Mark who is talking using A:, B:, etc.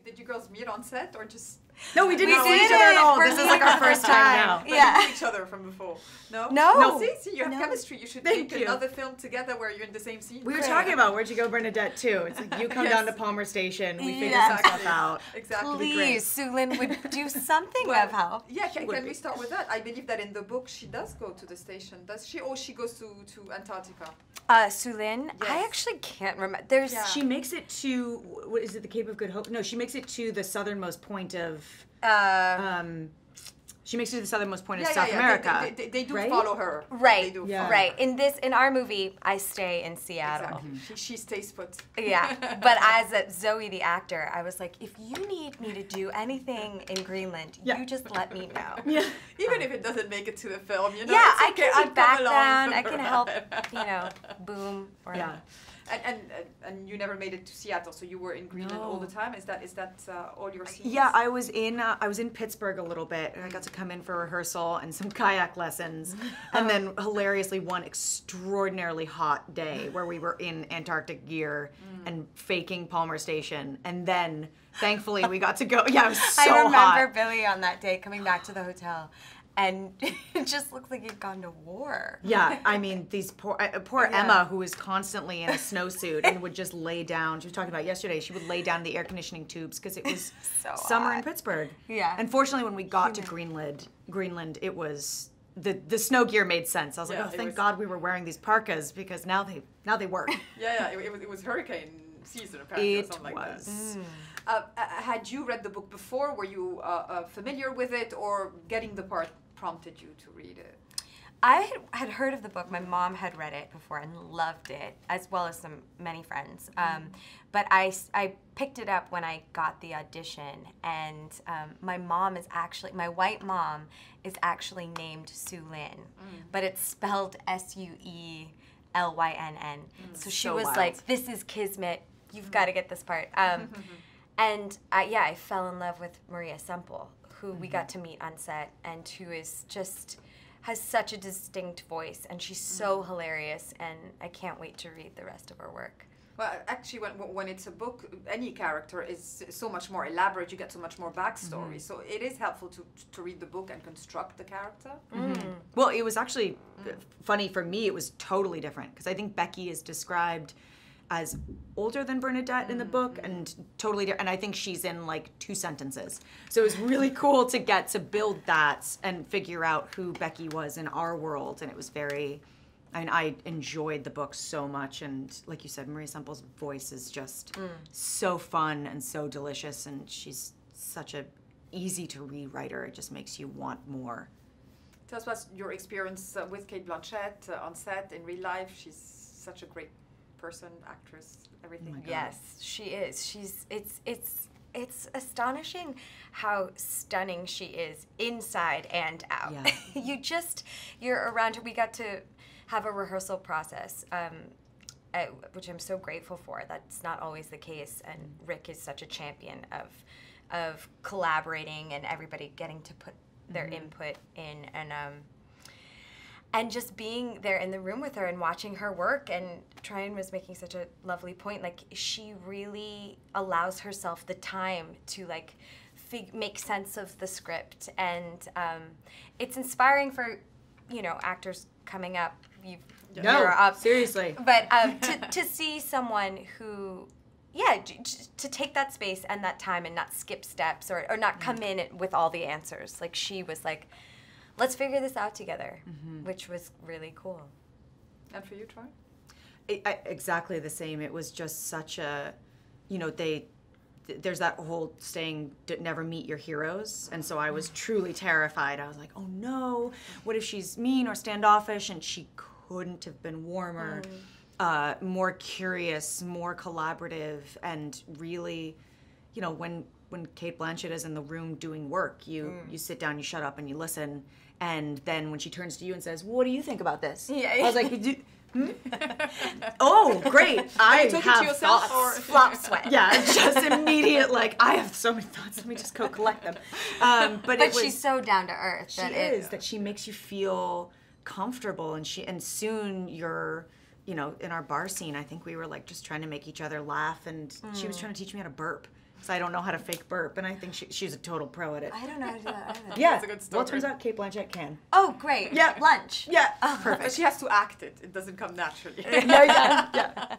A: Did you girls meet on set or just?
B: No, we didn't
C: We
B: see each
C: did
B: other at
C: it
B: all.
C: for
B: This is like our first time now.
A: But
C: Yeah.
A: you knew each other from before. No.
C: No.
A: See, you have
C: No.
A: chemistry. You should
B: Thank
A: make
B: you.
A: another film together where you're in the same scene.
B: We were
C: Great.
B: talking about Where'd You Go, Bernadette, too. It's like you come down to
A: Yes.
B: Palmer Station, we figure
C: Yeah.
B: some stuff out.
A: Exactly.
C: Please, Sulin would do something
A: Well,
C: of help.
A: Yeah, can
B: would
A: we
B: be.
A: start with that? I believe that in the book she does go to the station, does she? Or she goes to Antarctica?
C: Sulin,
A: Yes.
C: I actually can't remember. There's
A: Yeah.
B: She makes it to, what is it, the Cape of Good Hope? No, she makes it to the southernmost point of, she makes it to the southernmost point of South America.
A: They do
B: right?
A: follow her. They
C: right,
A: do
B: Yeah.
A: follow
C: right.
A: her.
C: In our movie, I stay in Seattle.
A: Exactly. She stays put.
C: Yeah, but as Zoe the actor, I was like, if you need me to do anything in Greenland,
B: Yeah.
C: you just let me know.
B: Yeah.
A: Even if it doesn't make it to the film, you know.
C: Yeah,
A: it's
C: I
A: okay,
C: can
A: I'll
C: do
A: come along
C: background.
A: for
C: I
A: the
C: can help,
A: ride.
C: boom. Or,
B: Yeah.
A: And you never made it to Seattle, so you were in Greenland all the
B: No.
A: time. Is that all your scenes?
B: Yeah, I was in Pittsburgh a little bit, and I got to come in for rehearsal and some kayak lessons, and then hilariously one extraordinarily hot day where we were in Antarctic gear and faking Palmer Station, and then thankfully we got to go. Yeah, it was so
C: I remember
B: hot.
C: Billy on that day coming back to the hotel, and it just looked like he'd gone to war.
B: Yeah, I mean, these poor
C: Yeah.
B: Emma, who was constantly in a snowsuit and would just lay down. She was talking about yesterday. She would lay down in the air conditioning tubes because it was
C: So
B: summer in
C: hot.
B: Pittsburgh.
C: Yeah.
B: Unfortunately, when we got to Greenland, it was the snow gear made sense. I was
A: Yeah,
B: like, oh,
A: it
B: thank
A: was-
B: God we were wearing these parkas because now they work.
A: Yeah, it was hurricane season apparently or
B: It
A: something
B: was.
A: like that. Had you read the book before? Were you familiar with it, or getting the part prompted you to read it?
C: I had heard of the book. My mom had read it before and loved it, as well as many friends. But I picked it up when I got the audition, and my white mom is actually named Sulin, but it's spelled Suellynn. So she
B: So
C: was
B: wild.
C: like, "This is kismet. You've got to get this part." And I fell in love with Maria Semple, who we got to meet on set, and who is just has such a distinct voice, and she's so hilarious, and I can't wait to read the rest of her work.
A: Well, actually, when it's a book, any character is so much more elaborate. You get so much more backstory. So it is helpful to read the book and construct the character.
B: Well, it was actually funny for me. It was totally different because I think Becky is described as older than Bernadette in the book, and totally different. And I think she's in like 2 sentences. So it was really cool to get to build that and figure out who Becky was in our world. And it was very, I mean, I enjoyed the book so much. And like you said, Maria Semple's voice is just so fun and so delicious. And she's such a easy to read writer. It just makes you want more.
A: Tell us about your experience with Kate Blanchett on set, in real life. She's such a great person, actress, everything.
C: Yes, she is. It's astonishing how stunning she is inside and out.
B: Yeah.
C: You're around her. We got to have a rehearsal process, which I'm so grateful for. That's not always the case, and Rick is such a champion of collaborating and everybody getting to put their input in, and just being there in the room with her and watching her work. And Tryon was making such a lovely point. Like, she really allows herself the time to like make sense of the script, and it's inspiring for actors coming up. You're up.
B: Seriously.
C: But to see someone who, to take that space and that time and not skip steps or not come in with all the answers. Like, she was like, let's figure this out together, which was really cool.
A: And for you, Troy?
B: Exactly the same. It was just such a, there's that whole saying, never meet your heroes. And so I was truly terrified. I was like, oh no, what if she's mean or standoffish? And she couldn't have been warmer, more curious, more collaborative, and really, when Kate Blanchett is in the room doing work, you sit down, you shut up, and you listen. And then when she turns to you and says, "What do you think about this?" I was like, "Oh, great! I
A: took it to
B: have
A: yourself,
B: thoughts."
A: or-
C: Flop sweat.
B: Yeah, just immediate. Like, I have so many thoughts. Let me just go collect them. But it was,
C: she's so down to earth.
B: she is that she makes you feel comfortable, and soon you're. In our bar scene, I think we were like just trying to make each other laugh, and she was trying to teach me how to burp. because I don't know how to fake burp, and I think she's a total pro at it.
C: I don't know how to do that either.
B: Yeah.
A: That's a good story.
B: Well, it turns out Kate Blanchett can.
C: Oh, great.
B: Yeah.
C: Lunch.
B: Yeah.
A: But she has to act it. It doesn't come naturally.
B: Yeah.